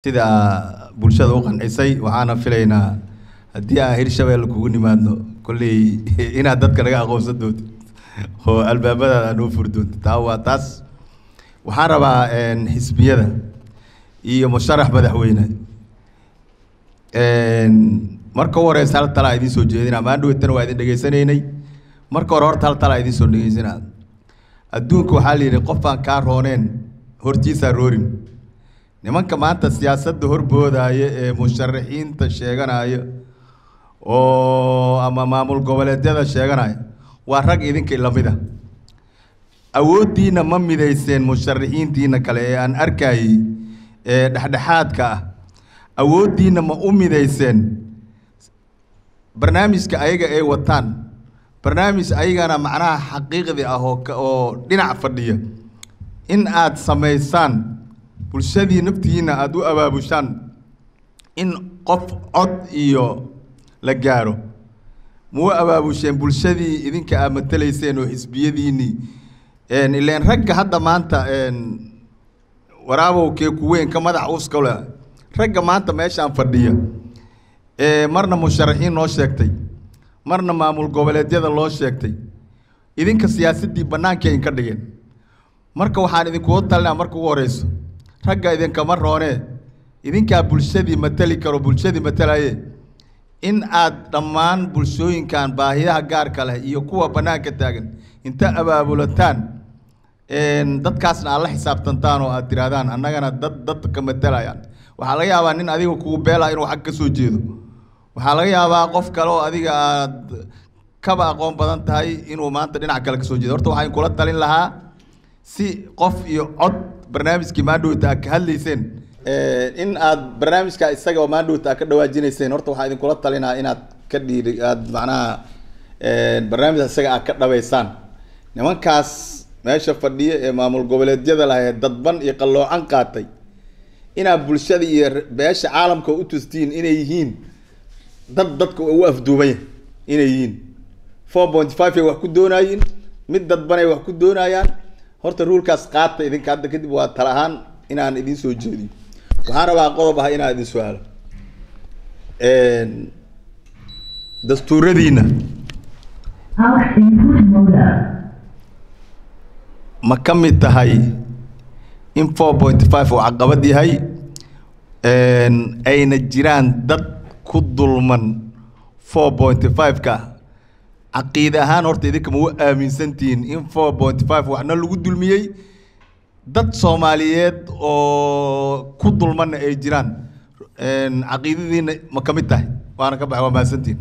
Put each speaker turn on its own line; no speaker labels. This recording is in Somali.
sida bulshada u qancisay waxaana filaynaa haddii aan Hirshabelle kugu nimaadno kulli inaad dadka naga aqoonsan doonto oo albaabada aan u furdoonto taa waa taas waxaan rabaa xisbiyada iyo musharax madaxweyne marka hore hal tala idin soo jeedina ma dhaweytan waa idin dhageysanaynay marka hore horta hal tala idin soo dhageysanaa adduunka waxa la yiri qof aan ka rooneen hortiisa roorin nimanka maanta siyaasadda horboodaya ee musharaxiinta sheeganaya oo ama maamul goboleedyada sheeganaya waa rag idinka lamida awoodiina ma midayseen musharaxiintiina kale ee aan arkay ee dhaxdhaxaadka ah awoodiina ma u midayseen barnaamijka ayaga ay wataan barnaamij ayagana macnaha xaqiiqdi ah oo dhinac fadhiya in aad sameysaan bulshadii naftiina aad u abaabushaan in qof cod iyo la gaaro muu abaabusheen bulshadii idinka aad matalayseen oo xisbiyadiini ileen ragga hadda maanta waraabowkee ku weyn ka madax uskale ragga maanta meeshaan fadhiya marna musharaxiin noo sheegtay marna maamul goboleedyada loo sheegtay idinka siyaasadii banaanka in ka dhigeen marka waxaan idinku talinaa marka ugu horeyso ragga idinka ma roonee idinka bulshadii matali karo bulshadii matalaye in aad dhammaan bulshooyinkan baahiyaha gaarka leh iyo kuwa banaanka taagan inta abaabulataan dadkaasna aad la xisaabtantaan oo aad tiraadaan annagana dad ka matalayaan waxa laga yaabaa nin adiga kugu beelaa inuu xaq ka soo jeedo waxa laga yaabaa qof kale oo adiga aad kaba aqoon badan tahay inuu maanta dhinac kale ka soo jeedo horta waxaan kula talin lahaa si qof iyo cod barnaamijkii maandhowta ka hadlayseen in aad barnaamijka isaga oo maandhowta ka dhawaajinayseen horta waxaan idin kula talinayaa inaad ka dhiiri aad macnaha barnaamijka isaga aad ka dhaweysaan nimankaas meesha fadhiya ee maamul goboleedyada lahayd dadban iyo qaloocan qaatay inaad bulshada iyo beesha caalamka u tustiin inay yihiin dadka ugu afduubay inay yihiin 4.5 ay wax ku doonayeen mid dadban ay wax ku doonayaan horta rulkaas qaata idinka hadda kadib waa talahaan inaan idin soo jeediyo waxaan rabaa qodob ah inaan idin su'aalo dastuuradiina ma ka mid tahay in 4.5 oo caqabad yahay ayna jiraan dad ku dulman 4.5 ka عقيدة هان هرت إذا مو آمن سنتين إن 4.5 وإحنا اللي قد المية ضد صوماليات أو كل من أجيران عقيدة دي ما كمتها وأنا كبح وما سنتين